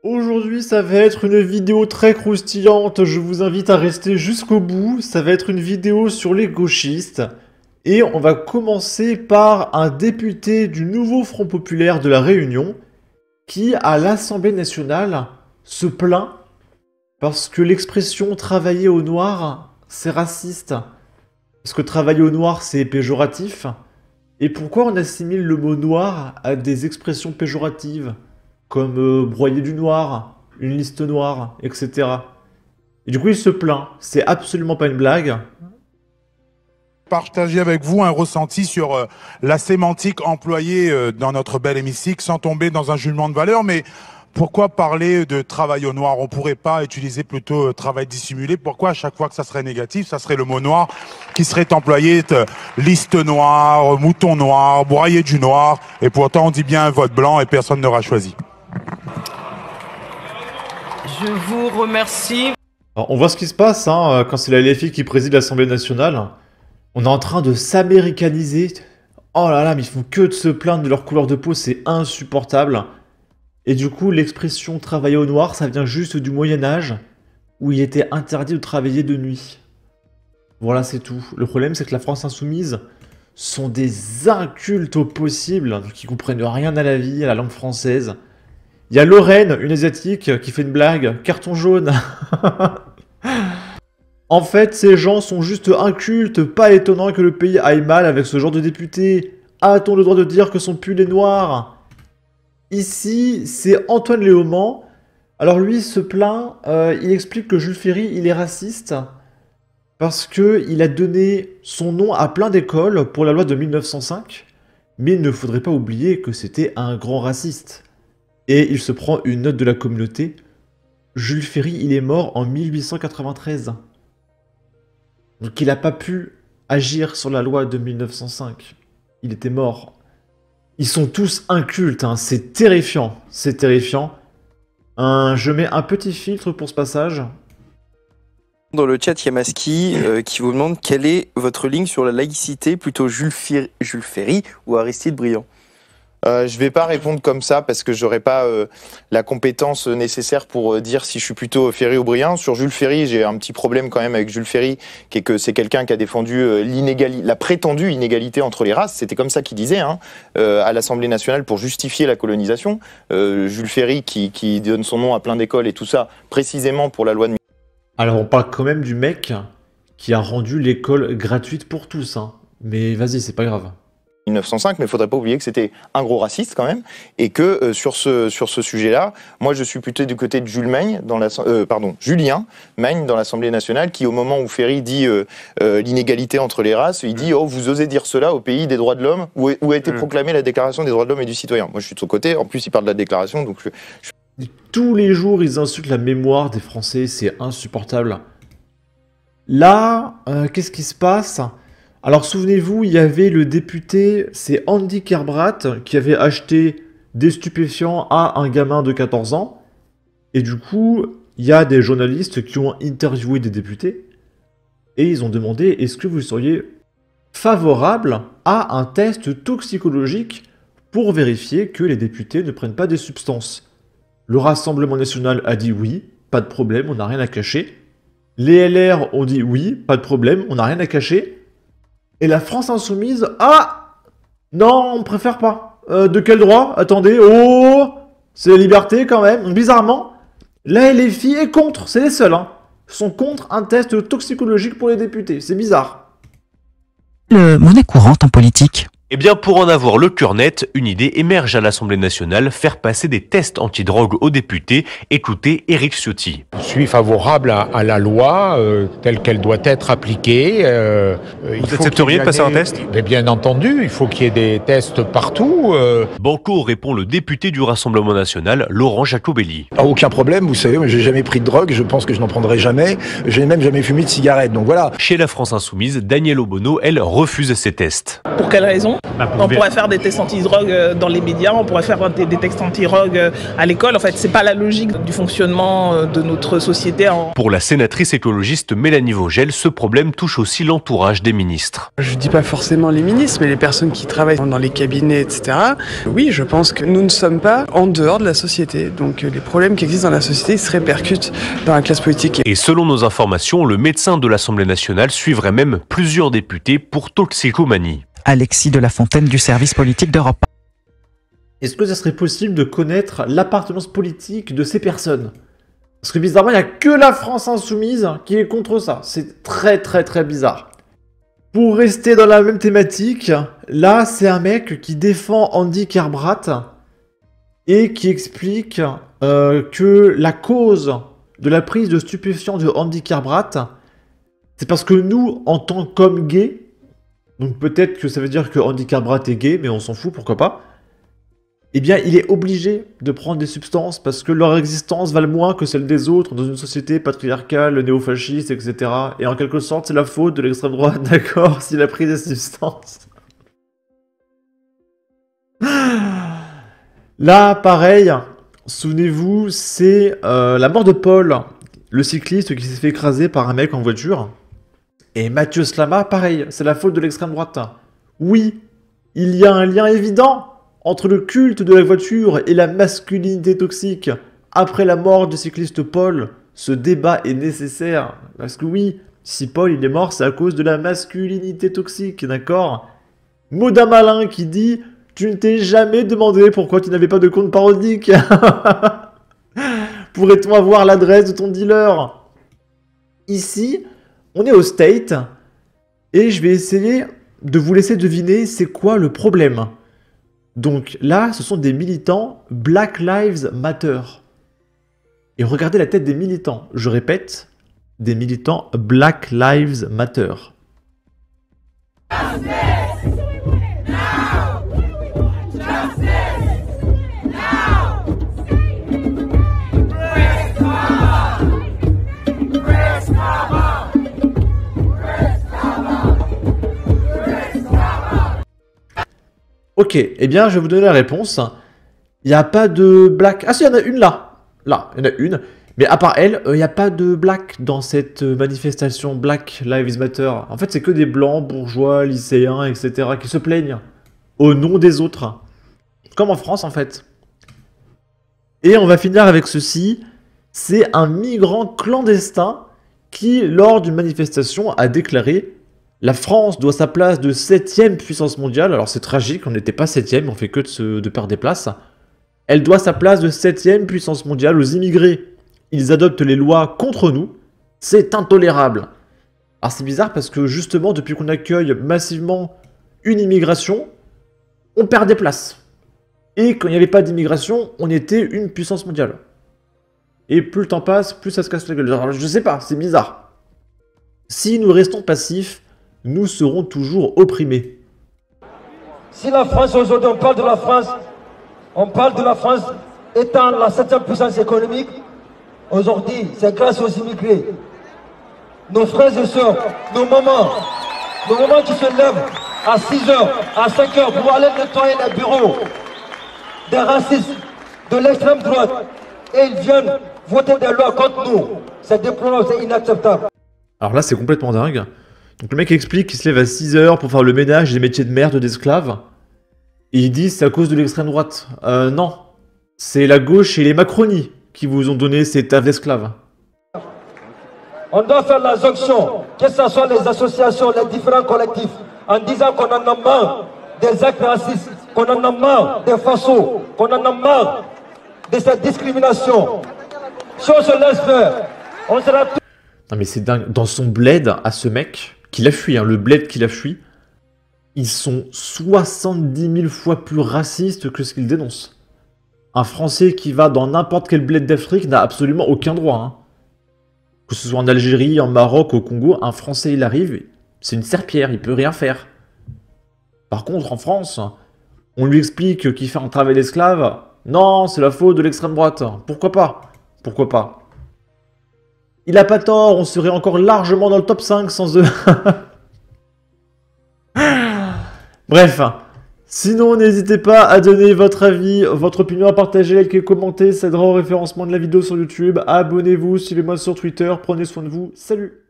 Aujourd'hui, ça va être une vidéo très croustillante, je vous invite à rester jusqu'au bout. Ça va être une vidéo sur les gauchistes. Et on va commencer par un député du nouveau Front Populaire de La Réunion qui, à l'Assemblée nationale, se plaint parce que l'expression « travailler au noir », c'est raciste. Parce que travailler au noir, c'est péjoratif. Et pourquoi on assimile le mot noir à des expressions péjoratives comme broyer du noir, une liste noire, etc. Et du coup, il se plaint. C'est absolument pas une blague. Partager avec vous un ressenti sur la sémantique employée dans notre bel hémicycle sans tomber dans un jugement de valeur. Mais pourquoi parler de travail au noir? On pourrait pas utiliser plutôt travail dissimulé? Pourquoi à chaque fois que ça serait négatif, ça serait le mot noir qui serait employé? Liste noire, mouton noir, broyer du noir. Et pourtant, on dit bien un vote blanc et personne n'aura choisi. Je vous remercie. Alors, on voit ce qui se passe quand c'est la LFI qui préside l'Assemblée nationale. On est en train de s'américaniser. Oh là là, mais ils font que de se plaindre de leur couleur de peau, c'est insupportable. Et du coup, l'expression « travailler au noir », ça vient juste du Moyen-Âge, où il était interdit de travailler de nuit. Voilà, c'est tout. Le problème, c'est que la France insoumise sont des incultes au possible, donc ils comprennent rien à la vie, à la langue française. Il y a Lorraine, une asiatique, qui fait une blague. Carton jaune. En fait, ces gens sont juste incultes. Pas étonnant que le pays aille mal avec ce genre de député. A-t-on le droit de dire que son pull est noir? Ici, c'est Antoine Léaumont. Alors lui, il se plaint. Il explique que Jules Ferry, il est raciste. Parce qu'il a donné son nom à plein d'écoles pour la loi de 1905. Mais il ne faudrait pas oublier que c'était un grand raciste. Et il se prend une note de la communauté. Jules Ferry, il est mort en 1893. Donc il n'a pas pu agir sur la loi de 1905. Il était mort. Ils sont tous incultes, c'est terrifiant. C'est terrifiant. Je mets un petit filtre pour ce passage. Dans le chat, il y a Maski qui vous demande quelle est votre ligne sur la laïcité, plutôt Jules Ferry ou Aristide Briand. Je vais pas répondre comme ça parce que j'aurais pas la compétence nécessaire pour dire si je suis plutôt Ferry ou Briand. Sur Jules Ferry, j'ai un petit problème quand même avec Jules Ferry, qui est que c'est quelqu'un qui a défendu la prétendue inégalité entre les races. C'était comme ça qu'il disait à l'Assemblée nationale pour justifier la colonisation. Jules Ferry qui donne son nom à plein d'écoles et tout ça précisément pour la loi de... Alors on parle quand même du mec qui a rendu l'école gratuite pour tous. Mais vas-y, c'est pas grave. 1905, mais il faudrait pas oublier que c'était un gros raciste quand même, et que sur ce sujet-là, moi je suis plutôt du côté de Julien Magne dans l'Assemblée nationale, qui au moment où Ferry dit l'inégalité entre les races, il dit « Oh, vous osez dire cela au pays des droits de l'homme, où a été proclamée la Déclaration des droits de l'homme et du citoyen ». Moi je suis de son côté, en plus il parle de la déclaration, donc Tous les jours, ils insultent la mémoire des Français, c'est insupportable. Là, qu'est-ce qui se passe ? Alors souvenez-vous, il y avait le député, c'est Andy Kerbrat, qui avait acheté des stupéfiants à un gamin de 14 ans. Et du coup, il y a des journalistes qui ont interviewé des députés. Et ils ont demandé, est-ce que vous seriez favorable à un test toxicologique pour vérifier que les députés ne prennent pas des substances? Le Rassemblement national a dit oui, pas de problème, on n'a rien à cacher. Les LR ont dit oui, pas de problème, on n'a rien à cacher. Et la France insoumise, ah non, on préfère pas. De quel droit? Attendez, oh, c'est la liberté quand même. Donc, bizarrement, la LFI est contre, c'est les seuls. Sont contre un test toxicologique pour les députés, c'est bizarre. Le monnaie courante en politique. Eh bien, pour en avoir le cœur net, une idée émerge à l'Assemblée nationale, faire passer des tests antidrogue aux députés. Écoutez Éric Ciotti. Je suis favorable à la loi telle qu'elle doit être appliquée. Vous accepteriez de passer un test? Mais bien entendu, il faut qu'il y ait des tests partout. Banco, répond le député du Rassemblement national, Laurent Jacobelli. Aucun problème, vous savez, j'ai jamais pris de drogue, je pense que je n'en prendrai jamais. J'ai même jamais fumé de cigarette, donc voilà. Chez la France insoumise, Danielle Obono, elle, refuse ces tests. Pour quelle raison? On pourrait faire des tests anti-drogue dans les médias, on pourrait faire des tests anti-drogue à l'école. En fait, c'est pas la logique du fonctionnement de notre société. Pour la sénatrice écologiste Mélanie Vogel, ce problème touche aussi l'entourage des ministres. Je dis pas forcément les ministres, mais les personnes qui travaillent dans les cabinets, etc. Oui, je pense que nous ne sommes pas en dehors de la société. Donc les problèmes qui existent dans la société se répercutent dans la classe politique. Et selon nos informations, le médecin de l'Assemblée nationale suivrait même plusieurs députés pour toxicomanie. Alexis de la Fontaine du service politique d'Europe. Est-ce que ça serait possible de connaître l'appartenance politique de ces personnes? Parce que bizarrement, il n'y a que la France insoumise qui est contre ça. C'est très bizarre. Pour rester dans la même thématique, là, c'est un mec qui défend Andy Karbrat et qui explique que la cause de la prise de stupéfiants de Andy Karbrat, c'est parce que nous, en tant qu'hommes gays, donc peut-être que ça veut dire que Andy Karbrat est gay, mais on s'en fout, pourquoi pas, eh bien, il est obligé de prendre des substances parce que leur existence valent moins que celle des autres dans une société patriarcale, néofasciste, etc. Et en quelque sorte, c'est la faute de l'extrême droite, d'accord, s'il a pris des substances. Là, pareil, souvenez-vous, c'est la mort de Paul, le cycliste qui s'est fait écraser par un mec en voiture. Et Mathieu Slama, pareil, c'est la faute de l'extrême droite. Oui, il y a un lien évident entre le culte de la voiture et la masculinité toxique. Après la mort du cycliste Paul, ce débat est nécessaire. Parce que oui, si Paul il est mort, c'est à cause de la masculinité toxique, d'accord? Mot d'un malin qui dit « Tu ne t'es jamais demandé pourquoi tu n'avais pas de compte parodique ?» Pourrait-on avoir l'adresse de ton dealer? Ici, on est au State, et je vais essayer de vous laisser deviner c'est quoi le problème. Donc là, ce sont des militants Black Lives Matter. Et regardez la tête des militants. Je répète, des militants Black Lives Matter. Ok, eh bien, je vais vous donner la réponse. Il n'y a pas de black... Ah si, il y en a une là. Là, il y en a une. Mais à part elle, il n'y a pas de black dans cette manifestation Black Lives Matter. En fait, c'est que des blancs, bourgeois, lycéens, etc. qui se plaignent au nom des autres. Comme en France, en fait. Et on va finir avec ceci. C'est un migrant clandestin qui, lors d'une manifestation, a déclaré... La France doit sa place de 7e puissance mondiale. Alors c'est tragique, on n'était pas 7e, on fait que de perdre des places. Elle doit sa place de 7e puissance mondiale aux immigrés. Ils adoptent les lois contre nous. C'est intolérable. Alors c'est bizarre parce que justement, depuis qu'on accueille massivement une immigration, on perd des places. Et quand il n'y avait pas d'immigration, on était une puissance mondiale. Et plus le temps passe, plus ça se casse la gueule. Alors, je sais pas, c'est bizarre. Si nous restons passifs, nous serons toujours opprimés. Si la France, aujourd'hui, on parle de la France étant la 7e puissance économique, aujourd'hui, c'est grâce aux immigrés. Nos frères et sœurs, nos mamans qui se lèvent à 6h, à 5h pour aller nettoyer les bureaux des racistes, de l'extrême droite, et ils viennent voter des lois contre nous. C'est déplorable, c'est inacceptable. Alors là, c'est complètement dingue. Donc le mec explique qu'il se lève à 6h pour faire le ménage des métiers de merde d'esclaves. Et il dit c'est à cause de l'extrême droite. Non. C'est la gauche et les Macronis qui vous ont donné ces tafs d'esclaves. On doit faire la jonction, que ce soit les associations, les différents collectifs, en disant qu'on en a marre des actes racistes, qu'on en a marre des façons, qu'on en a marre de cette discrimination. Si on se laisse faire, on sera tout... Non mais c'est dingue. Dans son bled, à ce mec... qu'il a fui, hein, le bled qu'il a fui, ils sont 70 000 fois plus racistes que ce qu'ils dénoncent. Un Français qui va dans n'importe quel bled d'Afrique n'a absolument aucun droit. Hein. Que ce soit en Algérie, en Maroc, au Congo, un Français il arrive, c'est une serpillière, il peut rien faire. Par contre, en France, on lui explique qu'il fait un travail d'esclave. Non, c'est la faute de l'extrême droite. Pourquoi pas? Pourquoi pas? Il a pas tort, on serait encore largement dans le top 5 sans eux. Bref, Sinon, n'hésitez pas à donner votre avis, votre opinion, à partager, liker, commenter. Ça aidera au référencement de la vidéo sur YouTube. Abonnez-vous, suivez-moi sur Twitter. Prenez soin de vous. Salut!